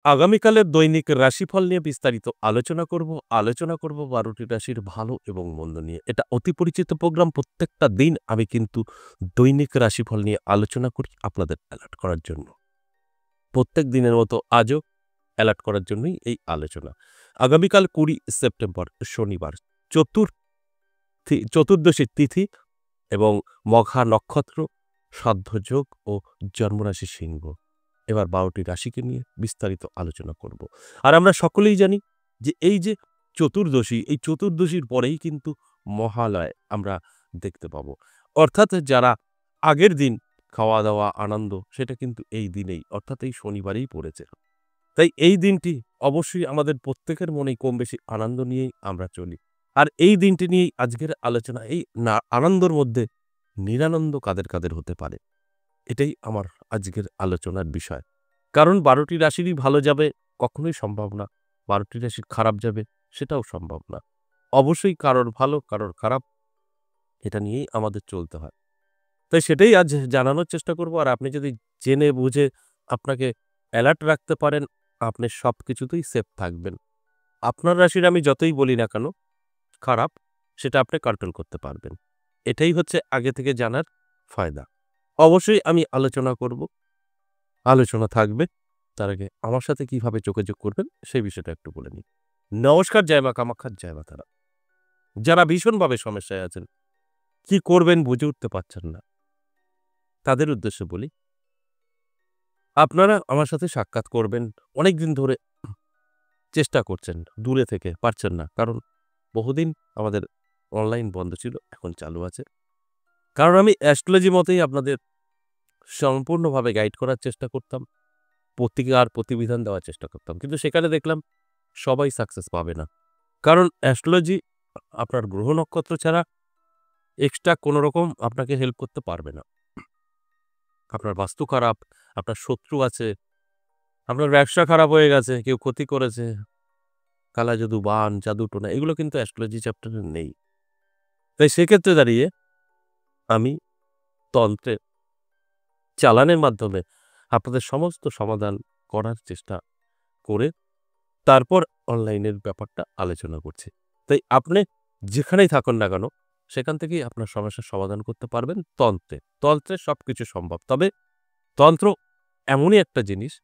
আগামীকালের দৈনিক রাশিফল নিয়ে বিস্তারিত আলোচনা করব ১২টি রাশির ভালো এবং মন্দ নিয়ে। এটা অতি পরিচিত প্রোগ্রাম। প্রত্যেকটা দিন আমি কিন্তু দৈনিক রাশিফল নিয়ে আলোচনা করি আপনাদের অ্যালার্ট করার জন্য। প্রত্যেক দিনের মতো আজও অ্যালার্ট করার জন্যই এই আলোচনা। আগামীকাল ২০ সেপ্টেম্বর শনিবার চতুর্দশী তিথি এবং মঘা নক্ষত্র, শ্রাদ্ধ যোগ ও জন্মরাশি সিংহ। এবার ১২টি রাশিকে নিয়ে বিস্তারিত আলোচনা করব। আর আমরা সকলেই জানি যে এই যে চতুর্দশী, এই চতুর্দশীর পরেই কিন্তু মহালয় আমরা দেখতে পাবো। অর্থাৎ যারা আগের দিন খাওয়া-দাওয়া, আনন্দ সেটা কিন্তু এই দিনেই অর্থাৎ এই শনিবারেই পড়েছে। তাই এই দিনটি অবশ্যই আমাদের প্রত্যেকের মনেই কম বেশি আনন্দ নিয়েই আমরা চলি। আর এই দিনটি নিয়েই আজকের আলোচনা। এই আনন্দর মধ্যে নিরানন্দ কাদের হতে পারে? এটাই আমার আজকের আলোচনার বিষয়। কারণ ১২টি রাশিরই ভালো যাবে কখনোই সম্ভব না। ১২টি রাশির খারাপ যাবে সেটাও সম্ভব না। অবশ্যই কারোর ভালো, কারোর খারাপ এটা নিয়েই আমাদের চলতে হয়। তাই সেটাই আজ জানানোর চেষ্টা করব। আর আপনি যদি জেনে বুঝে আপনাকে অ্যালার্ট রাখতে পারেন, আপনি সবকিছুতেই সেফ থাকবেন। আপনার রাশির আমি যতই বলি না কেন খারাপ, সেটা আপনি কন্ট্রোল করতে পারবেন। এটাই হচ্ছে আগে থেকে জানার ফায়দা। অবশ্যই আমি আলোচনা করব। আলোচনা থাকবে। তার আগে আমার সাথে কিভাবে যোগাযোগ করবেন সেই বিষয়টা একটু বলে নিই। নমস্কার, জয় মা কামাখ্যা, জয় মা তারা। যারা ভীষণভাবে সমস্যায় আছেন, কি করবেন বুঝে উঠতে পারছেন না, তাদের উদ্দেশ্যে বলি, আপনারা আমার সাথে সাক্ষাৎ করবেন। অনেকদিন ধরে চেষ্টা করছেন, দূরে থেকে পারছেন না। কারণ বহুদিন আমাদের অনলাইন বন্ধ ছিল, এখন চালু আছে। কারণ আমি অ্যাস্ট্রোলজি মতেই আপনাদের সম্পূর্ণভাবে গাইড করার চেষ্টা করতাম। প্রতিকার প্রতিবিধান দেওয়ার চেষ্টা করতাম। কিন্তু সেখানে দেখলাম সবাই সাকসেস পাবে না। কারণ অ্যাস্ট্রোলজি আপনার গ্রহ নক্ষত্র ছাড়া এক্সট্রা কোনো রকম আপনাকে হেল্প করতে পারবে না। আপনার বাস্তু খারাপ, আপনার শত্রু আছে, আপনার ব্যবসা খারাপ হয়ে গেছে, কেউ ক্ষতি করেছে, কালা জাদু, বান, জাদু-টোনা এগুলো কিন্তু অ্যাস্ট্রোলজি চ্যাপ্টারে নেই। তাই সেক্ষেত্রে দাঁড়িয়ে আমি তন্ত্রের চালানের মাধ্যমে আপনাদের সমস্ত সমাধান করার চেষ্টা করে তারপর অনলাইনের ব্যাপারটা আলোচনা করছি। তাই আপনি যেখানেই থাকুন না কেন, সেখান থেকেই আপনার সমস্যার সমাধান করতে পারবেন তন্ত্রে। তন্ত্রে সবকিছু সম্ভব। তবে তন্ত্র এমনই একটা জিনিস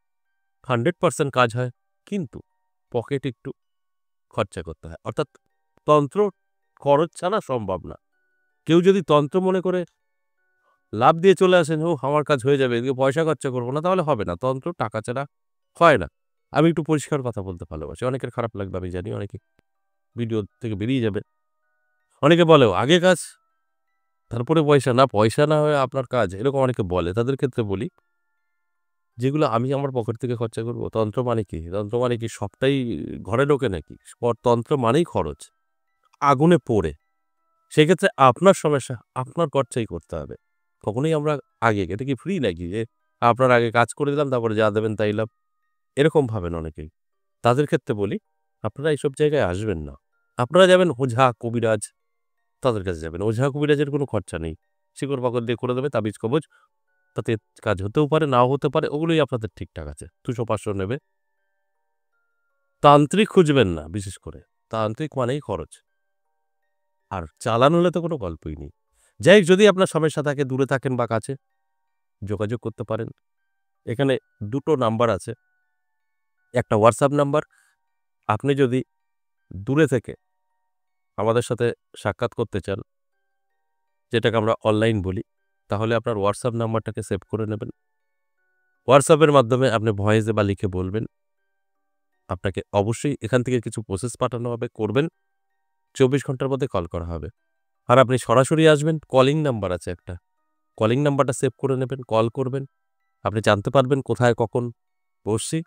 100% কাজ হয়, কিন্তু পকেট একটু খরচা করতে হয়। অর্থাৎ তন্ত্র খরচ ছাড়া সম্ভব না। কেউ যদি তন্ত্র মনে করে লাফ দিয়ে চলে আসেন, "ওহ! আমার কাজ হয়ে যাবে, এদিকে পয়সা খরচা করব না", তাহলে হবে না। তন্ত্র টাকা ছাড়া হয় না। আমি একটু পরিষ্কার কথা বলতে ভালোবাসি। অনেকের খারাপ লাগবে আমি জানি, অনেকে ভিডিও থেকে বেরিয়ে যাবে। অনেকে বলেও, "আগে কাজ, তারপরে পয়সা।" না, পয়সা না হয়ে আপনার কাজ, এরকম অনেকে বলে। তাদের ক্ষেত্রে বলি, যেগুলো আমি আমার পকেট থেকে খরচা করব, তন্ত্র মানে কি? তন্ত্র মানে কি সবটাই ঘরে ঢোকে নাকি? তন্ত্র মানেই খরচ। আগুনে পোড়ে। সেক্ষেত্রে আপনার সমস্যা আপনার খরচাই করতে হবে। কখনোই আমরা আগে, এটা কি ফ্রি নাকি যে আপনার আগে কাজ করে দিলাম, তারপরে যা দেবেন তাই লাভ? এরকম ভাবেন অনেকেই। তাদের ক্ষেত্রে বলি, আপনারা এইসব জায়গায় আসবেন না। আপনারা যাবেন ওঝা, কবিরাজ, তাদের কাছে যাবেন। ওঝা, কবিরাজের কোনো খরচা নেই। শিকড়-বাকড় দিয়ে করে দেবে, তাবিজ-কবজ। তাতে কাজ হতেও পারে, নাও হতে পারে। ওগুলোই আপনাদের ঠিকঠাক আছে। ২০০-৫০০ নেবে। তান্ত্রিক খুঁজবেন না বিশেষ করে। তান্ত্রিক মানেই খরচ। আর চালান হলে তো কোনো গল্পই নেই। যাই হোক, যদি আপনার সমস্যা থাকে, দূরে থাকেন বা কাছে, যোগাযোগ করতে পারেন। এখানে ২ টো নাম্বার আছে। একটা WhatsApp নাম্বার। আপনি যদি দূরে থেকে আমাদের সাথে সাক্ষাৎ করতে চান, যেটাকে আমরা অনলাইন বলি, তাহলে আপনার WhatsApp নাম্বারটাকে সেভ করে নেবেন। WhatsApp এর মাধ্যমে আপনি ভয়েসে বা লিখে বলবেন। আপনাকে অবশ্যই এখান থেকে কিছু প্রসেস পাঠানো হবে, করবেন। ২৪ ঘন্টার মধ্যে কল করা হবে। আর আপনি সরাসরি আসবেন, কলিং নাম্বার আছে একটা। কলিং নাম্বারটা সেভ করে নেবেন, কল করবেন। আপনি জানতে পারবেন কোথায় কখন বসছি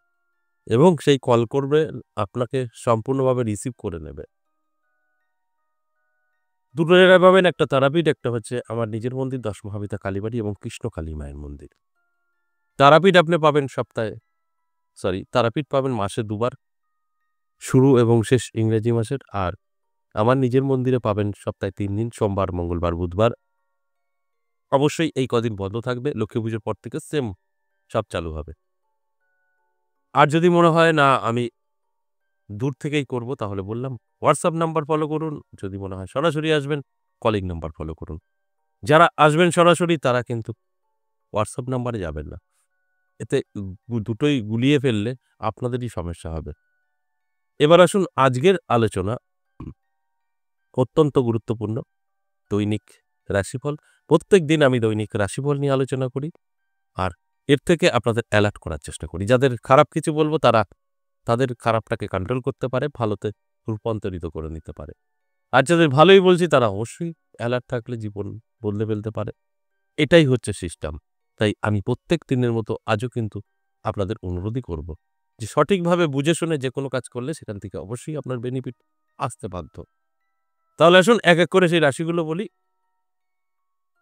এবং সেই কল করবে আপনাকে সম্পূর্ণভাবে রিসিভ করে নেবে। ২ টো জায়গায় পাবেন, একটা তারাপীঠ, একটা হচ্ছে আমার নিজের মন্দির ১০ মহাবিতা কালীবাড়ি এবং কৃষ্ণ কালী মায়ের মন্দির। তারাপীঠ আপনি পাবেন তারাপীঠ পাবেন মাসে ২ বার, শুরু এবং শেষ ইংরেজি মাসের। আর আমার নিজের মন্দিরে পাবেন সপ্তাহে ৩ দিন, সোমবার, মঙ্গলবার, বুধবার। অবশ্যই এই কদিন বন্ধ থাকবে। লক্ষ্মী পুজোর পর থেকে সেম সব চালু হবে। আর যদি মনে হয় না আমি দূর থেকেই করব, তাহলে বললাম হোয়াটসঅ্যাপ নাম্বার ফলো করুন। যদি মনে হয় সরাসরি আসবেন, কলিং নাম্বার ফলো করুন। যারা আসবেন সরাসরি তারা কিন্তু হোয়াটসঅ্যাপ নাম্বারে যাবেন না। এতে দুটোই গুলিয়ে ফেললে আপনাদেরই সমস্যা হবে। এবার আসুন আজকের আলোচনা অত্যন্ত গুরুত্বপূর্ণ। দৈনিক রাশিফল। প্রত্যেকদিন আমি দৈনিক রাশিফল নিয়ে আলোচনা করি। আর এর থেকে আপনাদের অ্যালার্ট করার চেষ্টা করি। যাদের খারাপ কিছু বলব তারা তাদের খারাপটাকে কন্ট্রোল করতে পারে, ভালোতে রূপান্তরিত করে নিতে পারে। আর যাদের ভালোই বলছি তারা অবশ্যই অ্যালার্ট থাকলে জীবন বদলে ফেলতে পারে। এটাই হচ্ছে সিস্টেম। তাই আমি প্রত্যেক দিনের মতো আজও কিন্তু আপনাদের অনুরোধই করব যে সঠিকভাবে বুঝে শুনে যেকোনো কাজ করলে সেখান থেকে অবশ্যই আপনার বেনিফিট আসতে বাধ্য। তাহলে আসুন এক, এক করে সেই রাশিগুলো বলি।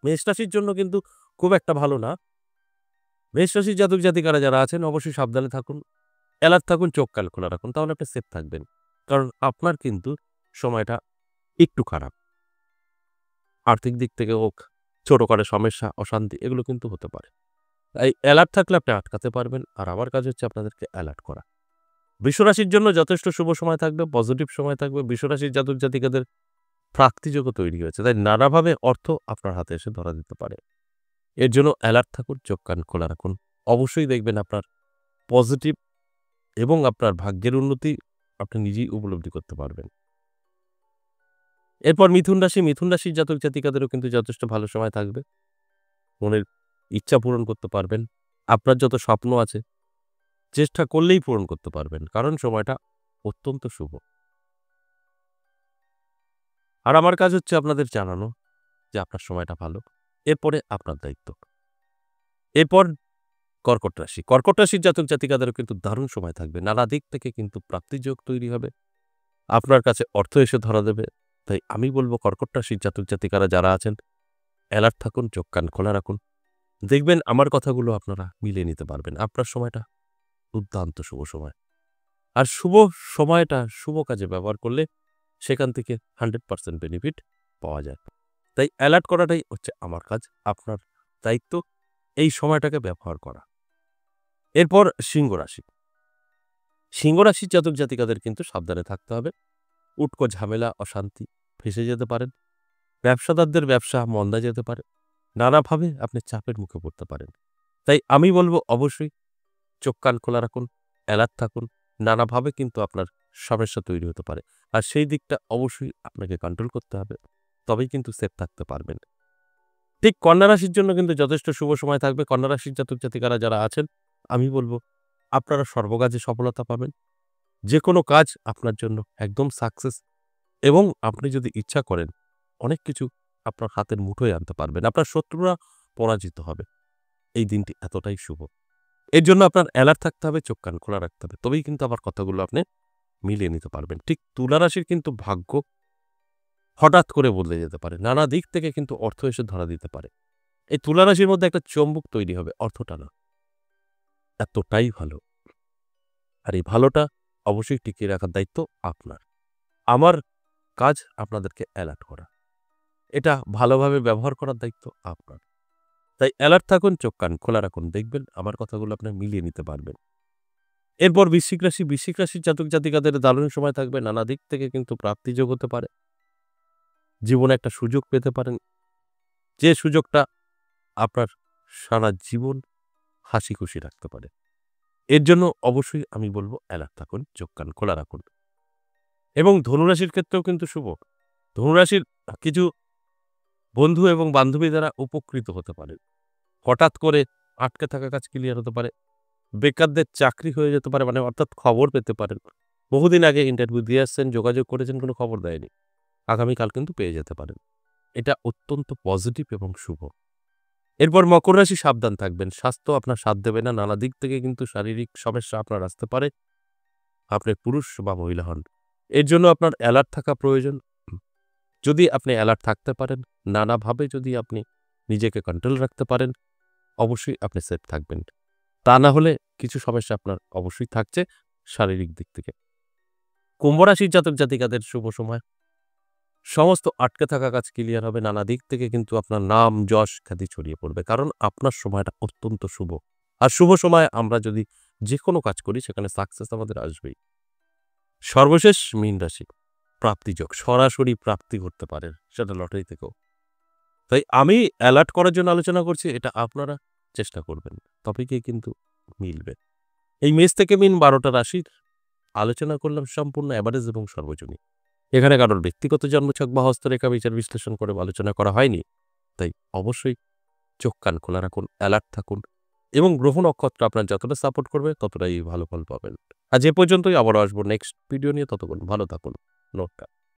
মেষ রাশির জন্য কিন্তু খুব একটা ভালো না। মেষ রাশির জাতক-জাতিকারা যারা আছেন অবশ্যই সাবধানে থাকুন, অ্যালার্ট থাকুন, চোখ কান খোলা রাখুন। তাহলে আপনি সেফ থাকবেন। কারণ আপনার কিন্তু সময়টা একটু খারাপ। আর্থিক দিক থেকে হোক, ছোটখাটো সমস্যা, অশান্তি এগুলো কিন্তু হতে পারে। তাই অ্যালার্ট থাকলে আপনি আটকাতে পারবেন। আর আমার কাজ হচ্ছে আপনাদেরকে অ্যালার্ট করা। বৃষরাশির জন্য যথেষ্ট শুভ সময় থাকবে, পজিটিভ সময় থাকবে। বৃষরাশির জাতক-জাতিকাদের প্রাপ্তিযোগও তৈরি হয়েছে। তাই নানাভাবে অর্থ আপনার হাতে এসে ধরা দিতে পারে। এর জন্য অ্যালার্ট থাকুন, চোখ কান খোলা রাখুন। অবশ্যই দেখবেন আপনার পজিটিভ এবং আপনার ভাগ্যের উন্নতি আপনি নিজেই উপলব্ধি করতে পারবেন। এরপর মিথুন রাশি। মিথুন রাশির জাতক-জাতিকাদেরও কিন্তু যথেষ্ট ভালো সময় থাকবে। মনের ইচ্ছা পূরণ করতে পারবেন। আপনার যত স্বপ্ন আছে চেষ্টা করলেই পূরণ করতে পারবেন। কারণ সময়টা অত্যন্ত শুভ। আর আমার কাজ হচ্ছে আপনাদের জানানো যে আপনার সময়টা ভালো। এরপরে আপনার দায়িত্ব। এরপর কর্কট রাশি। কর্কট রাশির জাতক-জাতিকাদেরও কিন্তু দারুণ সময় থাকবে। নানা দিক থেকে কিন্তু প্রাপ্তির যোগ তৈরি হবে। আপনার কাছে অর্থ এসে ধরা দেবে। তাই আমি বলব কর্কট রাশির জাতক-জাতিকারা যারা আছেন অ্যালার্ট থাকুন, চোখ কান খোলা রাখুন। দেখবেন আমার কথাগুলো আপনারা মিলিয়ে নিতে পারবেন। আপনার সময়টা দুর্দান্ত শুভ সময়। আর শুভ সময়টা শুভ কাজে ব্যবহার করলে সেখান থেকে 100% বেনিফিট পাওয়া যায়। তাই অ্যালার্ট করাটাই হচ্ছে আমার কাজ। আপনার দায়িত্ব এই সময়টাকে ব্যবহার করা। এরপর সিংহ রাশি। সিংহ রাশির জাতক-জাতিকাদের কিন্তু সাবধানে থাকতে হবে। উটকো ঝামেলা, অশান্তি ফেঁসে যেতে পারেন। ব্যবসাদারদের ব্যবসা মন্দা যেতে পারে। নানাভাবে আপনি চাপের মুখে পড়তে পারেন। তাই আমি বলব অবশ্যই চোখ কান খোলা রাখুন, অ্যালার্ট থাকুন। নানাভাবে কিন্তু আপনার সমস্যা তৈরি হতে পারে। আর সেই দিকটা অবশ্যই আপনাকে কন্ট্রোল করতে হবে। তবেই কিন্তু সেফ থাকতে পারবেন। ঠিক কন্যা রাশির জন্য কিন্তু যথেষ্ট শুভ সময় থাকবে। কন্যা রাশির জাতক-জাতিকারা যারা আছেন আমি বলব আপনারা সর্বকাজে সফলতা পাবেন। যেকোনো কাজ আপনার জন্য একদম সাকসেস এবং আপনি যদি ইচ্ছা করেন অনেক কিছু আপনার হাতের মুঠোয় আনতে পারবেন। আপনার শত্রুরা পরাজিত হবে। এই দিনটি এতটাই শুভ। এর জন্য আপনার অ্যালার্ট থাকতে হবে, চোখ কান খোলা রাখতে হবে। তবেই কিন্তু আমার কথাগুলো আপনি মিলিয়ে নিতে পারবেন। ঠিক তুলা রাশির কিন্তু ভাগ্য হঠাৎ করে বদলে যেতে পারে। নানা দিক থেকে কিন্তু অর্থ এসে ধরা দিতে পারে। এই তুলা রাশির মধ্যে একটা চৌম্বক তৈরি হবে অর্থ টানা। এতটাই ভালো। আর এই ভালোটা অবশ্যই টিকিয়ে রাখার দায়িত্ব আপনার। আমার কাজ আপনাদেরকে অ্যালার্ট করা। এটা ভালোভাবে ব্যবহার করার দায়িত্ব আপনার। তাই অ্যালার্ট থাকুন, চোখ কান খোলা রাখুন। দেখবেন আমার কথাগুলো আপনি মিলিয়ে নিতে পারবেন। এরপর বৃশ্চিক রাশি। বৃশ্চিক রাশির জাতক-জাতিকাদের দারুণ সময় থাকবে। নানা দিক থেকে কিন্তু প্রাপ্তিযোগ হতে পারে। জীবনে একটা সুযোগ পেতে পারেন। যে সুযোগটা আপনার সারা জীবন হাসি খুশি রাখতে পারে। এর জন্য অবশ্যই আমি বলব অ্যালার্ট থাকুন, চোখ কান খোলা রাখুন। এবং ধনুরাশির ক্ষেত্রেও কিন্তু শুভ। ধনুরাশির কিছু বন্ধু এবং বান্ধবী দ্বারা উপকৃত হতে পারেন। হঠাৎ করে আটকে থাকা কাজ ক্লিয়ার হতে পারে। বেকারদের চাকরি হয়ে যেতে পারে, মানে অর্থাৎ খবর পেতে পারেন। বহুদিন আগে ইন্টারভিউ দিয়ে আসছেন, যোগাযোগ করেছেন, কোনো খবর দেয়নি। আগামীকাল কিন্তু পেয়ে যেতে পারেন। এটা অত্যন্ত পজিটিভ এবং শুভ। এরপর মকর রাশি। সাবধান থাকবেন। স্বাস্থ্য আপনার সাথ দেবে না। নানা দিক থেকে কিন্তু শারীরিক সমস্যা আপনার আসতে পারে। আপনি পুরুষ বা মহিলা হন। এর জন্য আপনার অ্যালার্ট থাকা প্রয়োজন। যদি আপনি অ্যালার্ট থাকতে পারেন, নানাভাবে যদি আপনি নিজেকে কন্ট্রোল রাখতে পারেন, অবশ্যই আপনি সেফ থাকবেন। তা না হলে কিছু সমস্যা আপনার অবশ্যই থাকছে শারীরিক দিক থেকে। কুম্ভ রাশির জাতক-জাতিকাদের শুভ সময়। সমস্ত আটকে থাকা কাজ ক্লিয়ার হবে। নানা দিক থেকে কিন্তু আপনার নাম, যশ, খ্যাতি ছড়িয়ে পড়বে। কারণ আপনার সময়টা অত্যন্ত শুভ। আর শুভ সময়ে আমরা যদি যে কোনো কাজ করি সেখানে সাকসেস আমাদের আসবেই। সর্বশেষ মীন রাশি, প্রাপ্তিযোগ, সরাসরি প্রাপ্তি ঘটতে পারে, সেটা লটারি থেকেও। তাই আমি অ্যালার্ট করার জন্য আলোচনা করছি, এটা আপনারা চেষ্টা করবেন। তবে গিয়ে কিন্তু মিলবে। এই মেষ থেকে মীন ১২ টা রাশির আলোচনা করলাম সম্পূর্ণ এভারেজ এবং সর্বজনীন। এখানে কারোর ব্যক্তিগত জন্মছক বা হস্তরেখা বিচার বিশ্লেষণ করে আলোচনা করা হয়নি। তাই অবশ্যই চোখ কান খোলা রাখুন, অ্যালার্ট থাকুন এবং গ্রহ নক্ষত্র আপনার যতটা সাপোর্ট করবে ততটাই ভালো ফল পাবেন। আজ এ পর্যন্তই, আবারও আসবো নেক্সট ভিডিও নিয়ে। ততক্ষণ ভালো থাকুন। নমস্কার।